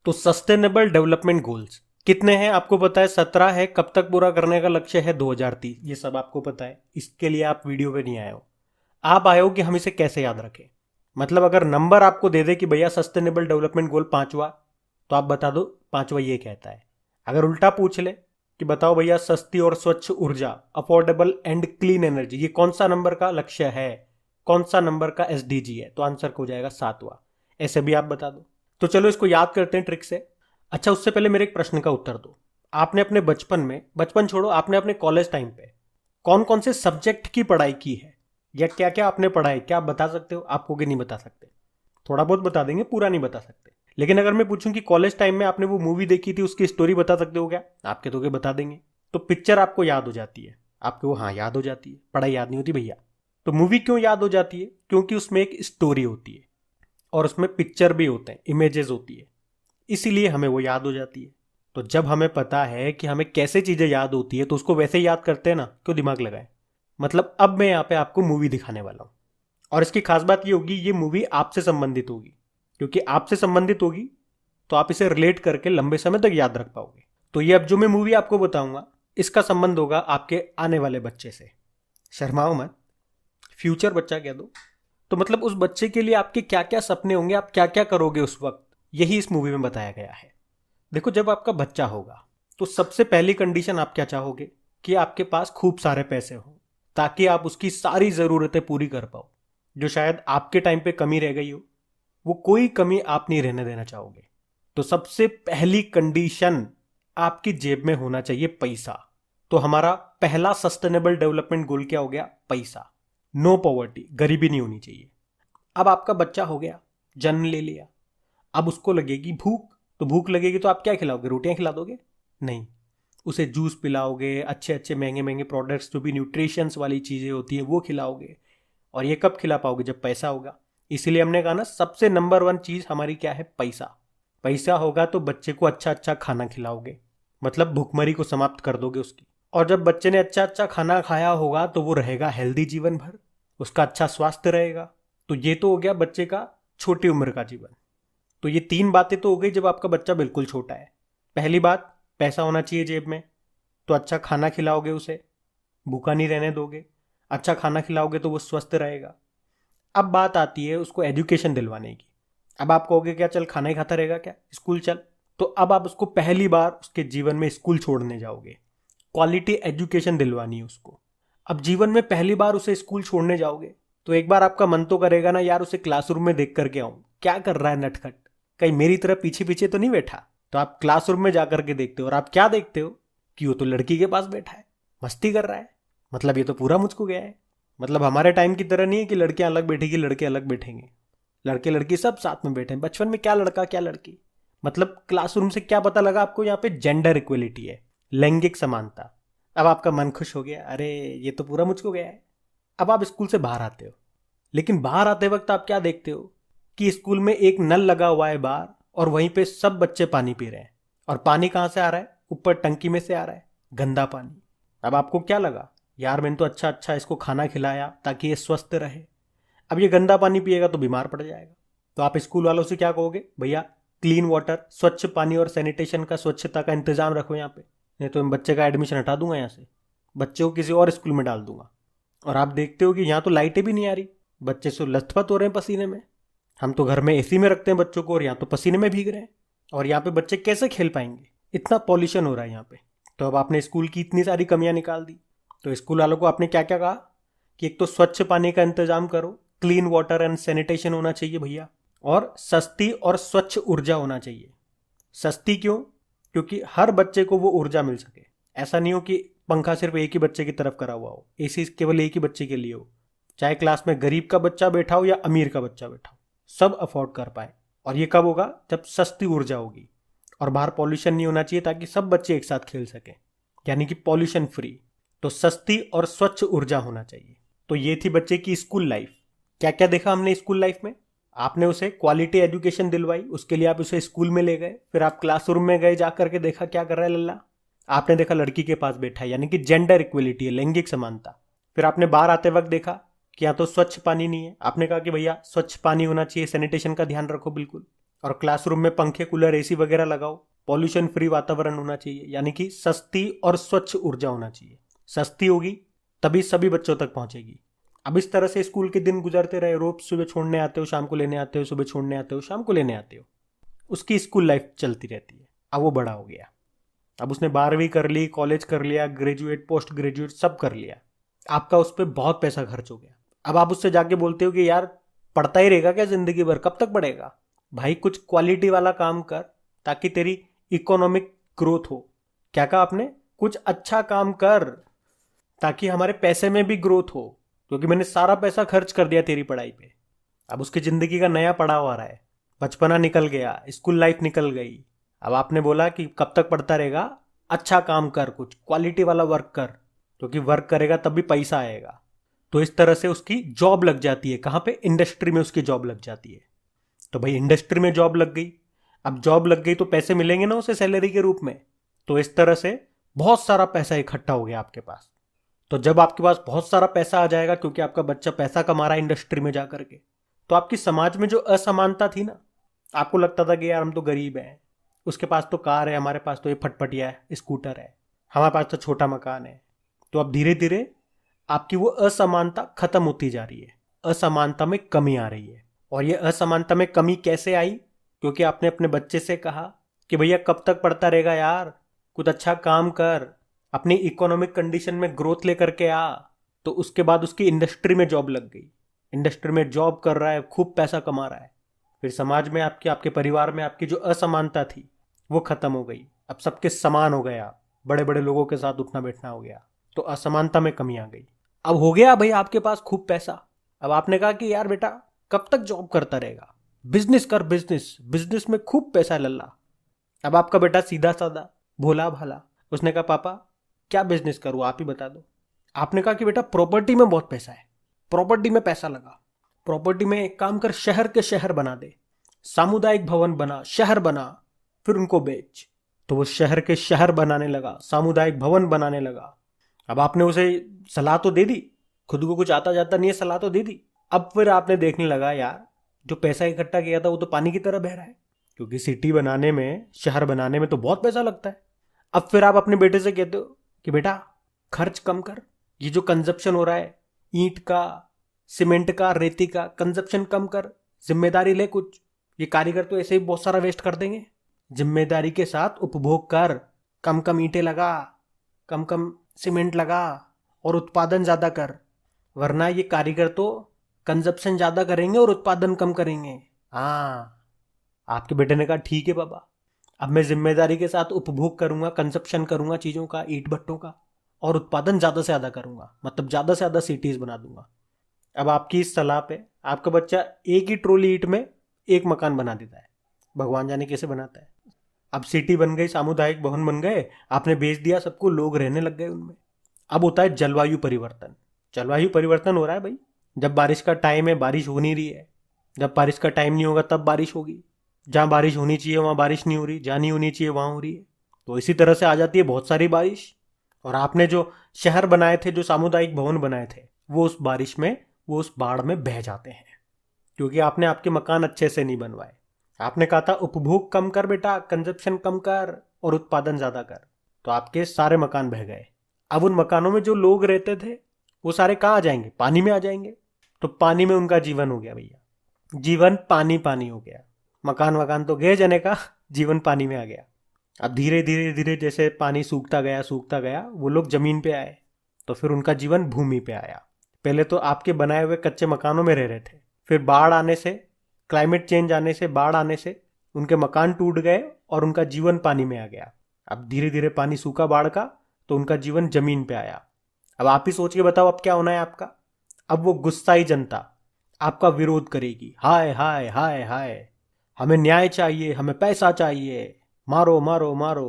तो sustainable development goals कितने हैं आपको पता है? 17 है। कब तक पूरा करने का लक्ष्य है? 2030। ये सब आपको पता है, इसके लिए आप वीडियो पे नहीं आए हो। आप आए हो कि हम इसे कैसे याद रखें। मतलब अगर नंबर आपको दे दे कि भैया सस्टेनेबल डेवलपमेंट गोल पांचवा, तो आप बता दो पांचवा ये कहता है। अगर उल्टा पूछ ले कि बताओ भैया सस्ती और स्वच्छ ऊर्जा, अफोर्डेबल एंड क्लीन एनर्जी, ये कौन सा नंबर का लक्ष्य है, कौन सा नंबर का एसडीजी है, तो आंसर हो जाएगा 7वां। ऐसे भी आप बता दो। तो चलो इसको याद करते हैं ट्रिक से। अच्छा, उससे पहले मेरे एक प्रश्न का उत्तर दो। आपने अपने बचपन में, बचपन छोड़ो, आपने अपने कॉलेज टाइम पे कौन कौन से सब्जेक्ट की पढ़ाई की है, या क्या क्या आपने पढ़ा है? क्या आप बता सकते हो? आप कहोगे नहीं बता सकते। थोड़ा बहुत बता देंगे, पूरा नहीं बता सकते। लेकिन अगर मैं पूछूं कि कॉलेज टाइम में आपने वो मूवी देखी थी, उसकी स्टोरी बता सकते हो क्या? आपके तो बता देंगे। तो पिक्चर आपको याद हो जाती है, आपको वो हाँ याद हो जाती है, पढ़ाई याद नहीं होती भैया। तो मूवी क्यों याद हो जाती है? क्योंकि उसमें एक स्टोरी होती है और उसमें पिक्चर भी होते हैं, इमेजेस होती है, इसीलिए हमें वो याद हो जाती है। तो जब हमें पता है कि हमें कैसे चीजें याद होती है, तो उसको वैसे ही याद करते हैं ना, क्यों दिमाग लगाए। मतलब अब मैं यहाँ पे आपको मूवी दिखाने वाला हूँ, और इसकी खास बात ये होगी, ये मूवी आपसे संबंधित होगी। क्योंकि आपसे संबंधित होगी तो आप इसे रिलेट करके लंबे समय तक याद रख पाओगे। तो ये अब जो मैं मूवी आपको बताऊंगा, इसका संबंध होगा आपके आने वाले बच्चे से। शर्माओ मत, फ्यूचर बच्चा कह दो। तो मतलब उस बच्चे के लिए आपके क्या क्या सपने होंगे, आप क्या क्या करोगे उस वक्त, यही इस मूवी में बताया गया है। देखो, जब आपका बच्चा होगा तो सबसे पहली कंडीशन आप क्या चाहोगे? कि आपके पास खूब सारे पैसे हो, ताकि आप उसकी सारी ज़रूरतें पूरी कर पाओ। जो शायद आपके टाइम पे कमी रह गई हो, वो कोई कमी आप नहीं रहने देना चाहोगे। तो सबसे पहली कंडीशन, आपकी जेब में होना चाहिए पैसा। तो हमारा पहला सस्टेनेबल डेवलपमेंट गोल क्या हो गया? पैसा। नो पॉवर्टी, गरीबी नहीं होनी चाहिए। अब आपका बच्चा हो गया, जन्म ले लिया। अब उसको लगेगी भूख। तो भूख लगेगी तो आप क्या खिलाओगे? रोटियां खिला दोगे? नहीं, उसे जूस पिलाओगे, अच्छे अच्छे महंगे महंगे प्रोडक्ट्स, जो भी न्यूट्रिशंस वाली चीज़ें होती है वो खिलाओगे। और ये कब खिला पाओगे? जब पैसा होगा। इसीलिए हमने कहा ना, सबसे नंबर वन चीज़ हमारी क्या है? पैसा। पैसा होगा तो बच्चे को अच्छा अच्छा खाना खिलाओगे, मतलब भूखमरी को समाप्त कर दोगे उसकी। और जब बच्चे ने अच्छा अच्छा खाना खाया होगा तो वो रहेगा हेल्दी जीवन भर, उसका अच्छा स्वास्थ्य रहेगा। तो ये तो हो गया बच्चे का छोटी उम्र का जीवन। तो ये तीन बातें तो हो गई जब आपका बच्चा बिल्कुल छोटा है। पहली बात, पैसा होना चाहिए जेब में, तो अच्छा खाना खिलाओगे उसे, भूखा नहीं रहने दोगे। अच्छा खाना खिलाओगे तो वो स्वस्थ रहेगा। अब बात आती है उसको एजुकेशन दिलवाने की। अब आप कहोगे क्या चल खाना ही खाता रहेगा क्या, स्कूल चल। तो अब आप उसको पहली बार उसके जीवन में स्कूल छोड़ने जाओगे, क्वालिटी एजुकेशन दिलवानी है उसको। अब जीवन में पहली बार उसे स्कूल छोड़ने जाओगे, तो एक बार आपका मन तो करेगा ना यार, उसे क्लासरूम में देख करके आऊं, क्या कर रहा है नटखट, कहीं मेरी तरह पीछे पीछे तो नहीं बैठा। तो आप क्लासरूम में जाकर के देखते हो, और आप क्या देखते हो कि वो तो लड़की के पास बैठा है, मस्ती कर रहा है। मतलब ये तो पूरा मुझको गया है। मतलब हमारे टाइम की तरह नहीं है कि लड़कियां अलग बैठेगी लड़के अलग बैठेंगे। लड़के लड़की सब साथ में बैठे हैं। बचपन में क्या लड़का क्या लड़की। मतलब क्लासरूम से क्या पता लगा आपको? यहाँ पे जेंडर इक्वलिटी है, लैंगिक समानता। अब आपका मन खुश हो गया, अरे ये तो पूरा मुझको गया है। अब आप स्कूल से बाहर आते हो, लेकिन बाहर आते वक्त आप क्या देखते हो कि स्कूल में एक नल लगा हुआ है बाहर, और वहीं पे सब बच्चे पानी पी रहे हैं। और पानी कहाँ से आ रहा है? ऊपर टंकी में से आ रहा है, गंदा पानी। अब आपको क्या लगा? यार मैंने तो अच्छा अच्छा इसको खाना खिलाया ताकि ये स्वस्थ रहे, अब ये गंदा पानी पिएगा तो बीमार पड़ जाएगा। तो आप स्कूल वालों से क्या कहोगे? भैया क्लीन वाटर, स्वच्छ पानी और सैनिटेशन का, स्वच्छता का इंतजाम रखो यहाँ पे, नहीं तो मैं बच्चे का एडमिशन हटा दूंगा यहाँ से, बच्चे को किसी और स्कूल में डाल दूंगा। और आप देखते हो कि यहाँ तो लाइटें भी नहीं आ रही, बच्चे से लथपथ हो रहे हैं पसीने में। हम तो घर में एसी में रखते हैं बच्चों को, और यहाँ तो पसीने में भीग रहे हैं। और यहाँ पे बच्चे कैसे खेल पाएंगे? इतना पॉल्यूशन हो रहा है यहाँ पे। तो अब आपने स्कूल की इतनी सारी कमियां निकाल दी। तो स्कूल वालों को आपने क्या क्या कहा कि एक तो स्वच्छ पानी का इंतजाम करो, क्लीन वाटर एंड सैनिटेशन होना चाहिए भैया, और सस्ती और स्वच्छ ऊर्जा होना चाहिए। सस्ती क्यों? क्योंकि हर बच्चे को वो ऊर्जा मिल सके। ऐसा नहीं हो कि पंखा सिर्फ एक ही बच्चे की तरफ करा हुआ हो, एसी केवल एक ही बच्चे के लिए हो। चाहे क्लास में गरीब का बच्चा बैठा हो या अमीर का बच्चा बैठा हो, सब अफोर्ड कर पाए। और ये कब होगा? जब सस्ती ऊर्जा होगी और बाहर पॉल्यूशन नहीं होना चाहिए, ताकि सब बच्चे एक साथ खेल सकें, यानी कि पॉल्यूशन फ्री। तो सस्ती और स्वच्छ ऊर्जा होना चाहिए। तो ये थी बच्चे की स्कूल लाइफ। क्या क्या देखा हमने स्कूल लाइफ में? आपने उसे क्वालिटी एजुकेशन दिलवाई, उसके लिए आप उसे स्कूल में ले गए, फिर आप क्लासरूम में गए, जाकर के देखा क्या कर रहा है लल्ला। आपने देखा लड़की के पास बैठा है, यानी कि जेंडर इक्वलिटी है, लैंगिक समानता। फिर आपने बाहर आते वक्त देखा कि यहाँ तो स्वच्छ पानी नहीं है, आपने कहा कि भैया स्वच्छ पानी होना चाहिए, सैनिटेशन का ध्यान रखो बिल्कुल। और क्लासरूम में पंखे, कूलर, एसी वगैरह लगाओ। पॉल्यूशन फ्री वातावरण होना चाहिए, यानी कि सस्ती और स्वच्छ ऊर्जा होना चाहिए। सस्ती होगी तभी सभी बच्चों तक पहुंचेगी। अब इस तरह से स्कूल के दिन गुजरते रहे, रोज सुबह छोड़ने आते हो, शाम को लेने आते हो, सुबह छोड़ने आते हो, शाम को लेने आते हो, उसकी स्कूल लाइफ चलती रहती है। अब वो बड़ा हो गया, अब उसने 12वीं कर ली, कॉलेज कर लिया, ग्रेजुएट, पोस्ट ग्रेजुएट सब कर लिया। आपका उस पर बहुत पैसा खर्च हो गया। अब आप उससे जाके बोलते हो कि यार पढ़ता ही रहेगा क्या जिंदगी भर, कब तक पढ़ेगा? भाई कुछ क्वालिटी वाला काम कर ताकि तेरी इकोनॉमिक ग्रोथ हो। क्या कहा आपने? कुछ अच्छा काम कर ताकि हमारे पैसे में भी ग्रोथ हो, क्योंकि मैंने सारा पैसा खर्च कर दिया तेरी पढ़ाई पे। अब उसकी जिंदगी का नया पड़ाव आ रहा है, बचपना निकल गया, स्कूल लाइफ निकल गई। अब आपने बोला कि कब तक पढ़ता रहेगा, अच्छा काम कर, कुछ क्वालिटी वाला वर्क कर, क्योंकि वर्क करेगा तब भी पैसा आएगा। तो इस तरह से उसकी जॉब लग जाती है। कहाँ पे? इंडस्ट्री में उसकी जॉब लग जाती है। तो भाई इंडस्ट्री में जॉब लग गई, अब जॉब लग गई तो पैसे मिलेंगे ना उसे सैलरी के रूप में। तो इस तरह से बहुत सारा पैसा इकट्ठा हो गया आपके पास। तो जब आपके पास बहुत सारा पैसा आ जाएगा, क्योंकि आपका बच्चा पैसा कमा रहा है इंडस्ट्री में जा करके, तो आपकी समाज में जो असमानता थी ना, आपको लगता था कि यार हम तो गरीब हैं, उसके पास तो कार है, हमारे पास तो ये फटफटिया है, स्कूटर है, हमारे पास तो छोटा मकान है। तो अब धीरे धीरे आपकी वो असमानता खत्म होती जा रही है, असमानता में कमी आ रही है। और ये असमानता में कमी कैसे आई? क्योंकि आपने अपने बच्चे से कहा कि भैया कब तक पढ़ता रहेगा यार, कुछ अच्छा काम कर, अपनी इकोनॉमिक कंडीशन में ग्रोथ लेकर के आ। तो उसके बाद उसकी इंडस्ट्री में जॉब लग गई, इंडस्ट्री में जॉब कर रहा है, खूब पैसा कमा रहा है। फिर समाज में आपके आपके परिवार में आपकी जो असमानता थी वो खत्म हो गई। अब सबके समान हो गए, आप बड़े बड़े लोगों के साथ उठना बैठना हो गया, तो असमानता में कमी आ गई। अब हो गया भाई आपके पास खूब पैसा। अब आपने कहा कि यार बेटा कब तक जॉब करता रहेगा, बिजनेस कर, बिजनेस, बिजनेस में खूब पैसा लल्ला। अब आपका बेटा सीधा साधा भोला भाला, उसने कहा पापा क्या बिजनेस करूँ, आप ही बता दो। आपने कहा कि बेटा प्रॉपर्टी में बहुत पैसा है, प्रॉपर्टी में पैसा लगा, प्रॉपर्टी में एक काम कर, शहर के शहर बना दे, सामुदायिक भवन बना, शहर बना, फिर उनको बेच। तो वो शहर के शहर बनाने लगा, सामुदायिक भवन बनाने लगा। अब आपने उसे सलाह तो दे दी, खुद को कुछ आता जाता नहीं है, सलाह तो दे दी। अब फिर आपने देखने लगा यार जो पैसा इकट्ठा किया था वो तो पानी की तरह बह रहा है, क्योंकि सिटी बनाने में, शहर बनाने में तो बहुत पैसा लगता है। अब फिर आप अपने बेटे से कहते हो कि बेटा खर्च कम कर, ये जो कंजप्शन हो रहा है ईंट का, सीमेंट का, रेती का, कंजप्शन कम कर, जिम्मेदारी ले कुछ, ये कारीगर तो ऐसे ही बहुत सारा वेस्ट कर देंगे। जिम्मेदारी के साथ उपभोग कर, कम कम ईंटें लगा, कम कम सीमेंट लगा और उत्पादन ज़्यादा कर, वरना ये कारीगर तो कंजप्शन ज़्यादा करेंगे और उत्पादन कम करेंगे। हाँ, आपके बेटे ने कहा ठीक है पापा, अब मैं जिम्मेदारी के साथ उपभोग करूंगा, कंजप्शन करूंगा चीज़ों का, ईंट भट्टों का, और उत्पादन ज़्यादा से ज़्यादा करूंगा, मतलब ज़्यादा से ज़्यादा सिटीज़ बना दूंगा। अब आपकी इस सलाह पे आपका बच्चा एक ही ट्रोली ईंट में एक मकान बना देता है, भगवान जाने कैसे बनाता है। अब सिटी बन गई, सामुदायिक भवन बन गए, आपने बेच दिया सबको, लोग रहने लग गए उनमें। अब होता है जलवायु परिवर्तन। जलवायु परिवर्तन हो रहा है भाई, जब बारिश का टाइम है बारिश हो नहीं रही है, जब बारिश का टाइम नहीं होगा तब बारिश होगी, जहाँ बारिश होनी चाहिए वहाँ बारिश नहीं हो रही, जहाँ नहीं होनी चाहिए वहाँ हो रही है। तो इसी तरह से आ जाती है बहुत सारी बारिश। और आपने जो शहर बनाए थे, जो सामुदायिक भवन बनाए थे, वो उस बारिश में, वो उस बाढ़ में बह जाते हैं, क्योंकि आपने आपके मकान अच्छे से नहीं बनवाए। आपने कहा था उपभोग कम कर बेटा, कंजप्शन कम कर और उत्पादन ज़्यादा कर, तो आपके सारे मकान बह गए। अब उन मकानों में जो लोग रहते थे वो सारे कहाँ आ जाएंगे? पानी में आ जाएंगे। तो पानी में उनका जीवन हो गया भैया, जीवन पानी पानी हो गया। मकान वकान तो गए जने का, जीवन पानी में आ गया। अब धीरे धीरे धीरे जैसे पानी सूखता गया, वो लोग जमीन पे आए, तो फिर उनका जीवन भूमि पे आया। पहले तो आपके बनाए हुए कच्चे मकानों में रह रहे थे, फिर बाढ़ आने से, क्लाइमेट चेंज आने से, बाढ़ आने से उनके मकान टूट गए और उनका जीवन पानी में आ गया। अब धीरे धीरे पानी सूखा बाढ़ का, तो उनका जीवन जमीन पे आया। अब आप ही सोच के बताओ अब क्या होना है आपका? अब वो गुस्साई जनता आपका विरोध करेगी, हाय हाय हाय हाय, हमें न्याय चाहिए, हमें पैसा चाहिए, मारो मारो मारो।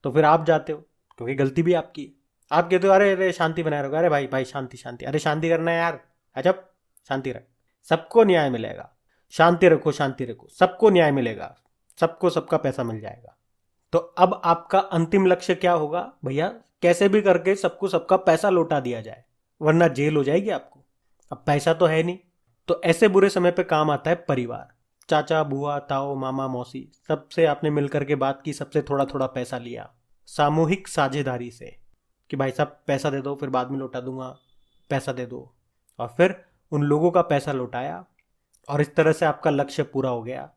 तो फिर आप जाते हो, क्योंकि गलती भी आपकी है। आप कहते हो अरे अरे शांति बनाए रखो, अरे भाई भाई शांति शांति, अरे शांति करना है यार, अजब शांति रख, सबको न्याय मिलेगा, शांति रखो शांति रखो, सबको न्याय मिलेगा, सबको सबका पैसा मिल जाएगा। तो अब आपका अंतिम लक्ष्य क्या होगा भैया? कैसे भी करके सबको सबका पैसा लौटा दिया जाए, वरना जेल हो जाएगी आपको। अब पैसा तो है नहीं, तो ऐसे बुरे समय पे काम आता है परिवार। चाचा बुआ ताऊ मामा मौसी सबसे आपने मिलकर के बात की, सबसे थोड़ा थोड़ा पैसा लिया सामूहिक साझेदारी से कि भाई साहब पैसा दे दो, फिर बाद में लौटा दूंगा, पैसा दे दो। और फिर उन लोगों का पैसा लौटाया और इस तरह से आपका लक्ष्य पूरा हो गया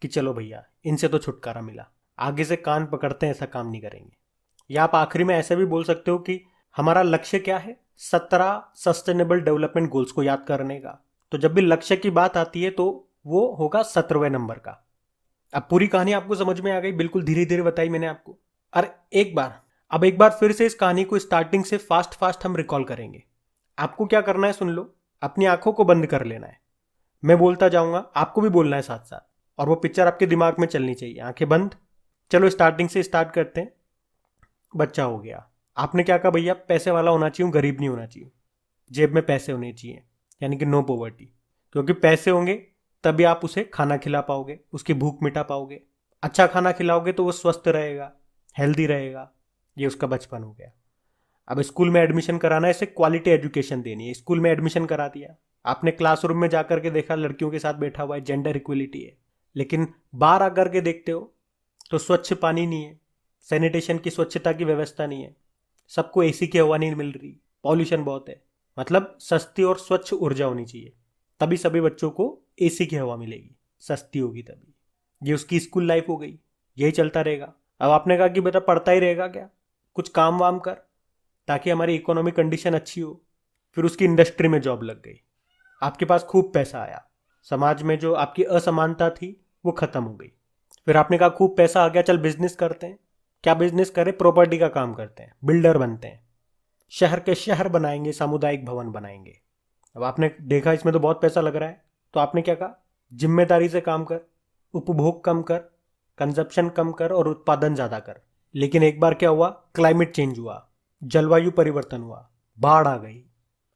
कि चलो भैया इनसे तो छुटकारा मिला, आगे से कान पकड़ते हैं, ऐसा काम नहीं करेंगे। या आप आखिरी में ऐसे भी बोल सकते हो कि हमारा लक्ष्य क्या है, 17 सस्टेनेबल डेवलपमेंट गोल्स को याद करने का। तो जब भी लक्ष्य की बात आती है तो वो होगा 17वें नंबर का। अब पूरी कहानी आपको समझ में आ गई, बिल्कुल धीरे धीरे बताई मैंने आपको। अरे एक बार फिर से इस कहानी को स्टार्टिंग से फास्ट फास्ट हम रिकॉल करेंगे। आपको क्या करना है सुन लो, अपनी आंखों को बंद कर लेना है, मैं बोलता जाऊंगा, आपको भी बोलना है साथ साथ, और वो पिक्चर आपके दिमाग में चलनी चाहिए। आंखें बंद, चलो स्टार्टिंग से स्टार्ट करते हैं। बच्चा हो गया, आपने क्या कहा, भैया पैसे वाला होना चाहिए, गरीब नहीं होना चाहिए, जेब में पैसे होने चाहिए, यानी कि नो पॉवर्टी। क्योंकि पैसे होंगे तभी आप उसे खाना खिला पाओगे, उसकी भूख मिटा पाओगे। अच्छा खाना खिलाओगे तो वो स्वस्थ रहेगा, हेल्दी रहेगा। ये उसका बचपन हो गया। अब स्कूल में एडमिशन कराना है, इसे क्वालिटी एजुकेशन देनी है। स्कूल में एडमिशन करा दिया, आपने क्लासरूम में जाकर के देखा लड़कियों के साथ बैठा हुआ है, जेंडर इक्वलिटी है। लेकिन बाहर आकर के देखते हो तो स्वच्छ पानी नहीं है, सैनिटेशन की स्वच्छता की व्यवस्था नहीं है, सबको एसी की हवा नहीं मिल रही, पॉल्यूशन बहुत है। मतलब सस्ती और स्वच्छ ऊर्जा होनी चाहिए, तभी सभी बच्चों को एसी की हवा मिलेगी, सस्ती होगी तभी। ये उसकी स्कूल लाइफ हो गई, यही चलता रहेगा। अब आपने कहा कि बेटा पढ़ता ही रहेगा क्या, कुछ काम वाम कर ताकि हमारी इकोनॉमिक कंडीशन अच्छी हो। फिर उसकी इंडस्ट्री में जॉब लग गई, आपके पास खूब पैसा आया, समाज में जो आपकी असमानता थी वो खत्म हो गई। फिर आपने कहा खूब पैसा आ गया, चल बिजनेस करते हैं। क्या बिजनेस करें, प्रॉपर्टी का काम करते हैं, बिल्डर बनते हैं, शहर के शहर बनाएंगे, सामुदायिक भवन बनाएंगे। अब आपने देखा इसमें तो बहुत पैसा लग रहा है, तो आपने क्या कहा, जिम्मेदारी से काम कर, उपभोग कम कर, कंजप्शन कम कर और उत्पादन ज़्यादा कर। लेकिन एक बार क्या हुआ, क्लाइमेट चेंज हुआ, जलवायु परिवर्तन हुआ, बाढ़ आ गई,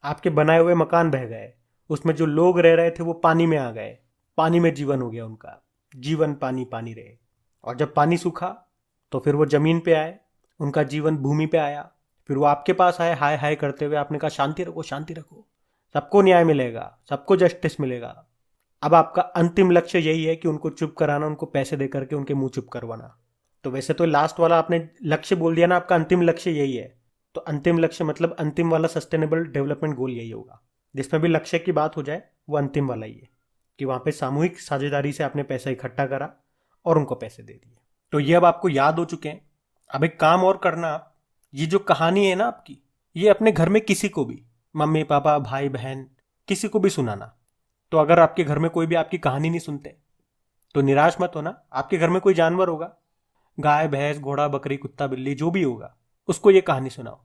आपके बनाए हुए मकान बह गए, उसमें जो लोग रह रहे थे वो पानी में आ गए, पानी में जीवन हो गया उनका, जीवन पानी पानी रहे। और जब पानी सूखा तो फिर वो जमीन पे आए, उनका जीवन भूमि पे आया। फिर वो आपके पास आए हाय हाय करते हुए, आपने कहा शांति रखो शांति रखो, सबको न्याय मिलेगा, सबको जस्टिस मिलेगा। अब आपका अंतिम लक्ष्य यही है कि उनको चुप कराना, उनको पैसे दे करके उनके मुंह चुप करवाना। तो वैसे तो लास्ट वाला आपने लक्ष्य बोल दिया ना, आपका अंतिम लक्ष्य यही है। तो अंतिम लक्ष्य मतलब अंतिम वाला सस्टेनेबल डेवलपमेंट गोल यही होगा। जिसमें भी लक्ष्य की बात हो जाए वो अंतिम वाला ही है कि वहाँ पे सामूहिक साझेदारी से आपने पैसा इकट्ठा करा और उनको पैसे दे दिए। तो ये अब आपको याद हो चुके हैं। अब एक काम और करना आप, ये जो कहानी है ना आपकी, ये अपने घर में किसी को भी, मम्मी पापा भाई बहन, किसी को भी सुनाना। तो अगर आपके घर में कोई भी आपकी कहानी नहीं सुनते तो निराश मत होना। आपके घर में कोई जानवर होगा, गाय भैंस घोड़ा बकरी कुत्ता बिल्ली जो भी होगा, उसको ये कहानी सुनाओ।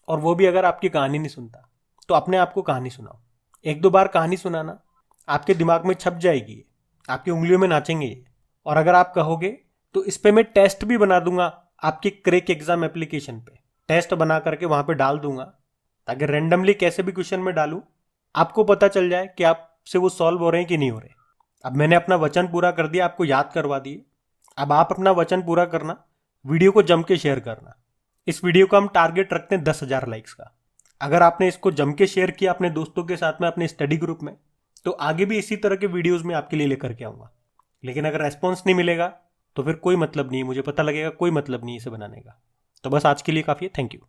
और वो भी अगर आपकी कहानी नहीं सुनता तो अपने आप को कहानी सुनाओ। 1-2 बार कहानी सुनाना, आपके दिमाग में छप जाएगी, आपकी उंगलियों में नाचेंगे ये। और अगर आप कहोगे तो इस पे मैं टेस्ट भी बना दूंगा, आपके क्रैक एग्जाम एप्लीकेशन पे टेस्ट बना करके वहां पे डाल दूंगा, ताकि रैंडमली कैसे भी क्वेश्चन में डालूं, आपको पता चल जाए कि आपसे वो सॉल्व हो रहे हैं कि नहीं हो रहे। अब मैंने अपना वचन पूरा कर दिया, आपको याद करवा दिए। अब आप अपना वचन पूरा करना, वीडियो को जम के शेयर करना। इस वीडियो का हम टारगेट रखते हैं 10,000 लाइक्स का। अगर आपने इसको जम के शेयर किया अपने दोस्तों के साथ में, अपने स्टडी ग्रुप में, तो आगे भी इसी तरह के वीडियोस में आपके लिए लेकर के आऊंगा। लेकिन अगर रेस्पॉन्स नहीं मिलेगा तो फिर कोई मतलब नहीं, मुझे पता लगेगा कोई मतलब नहीं इसे बनाने का। तो बस आज के लिए काफ़ी है, थैंक यू।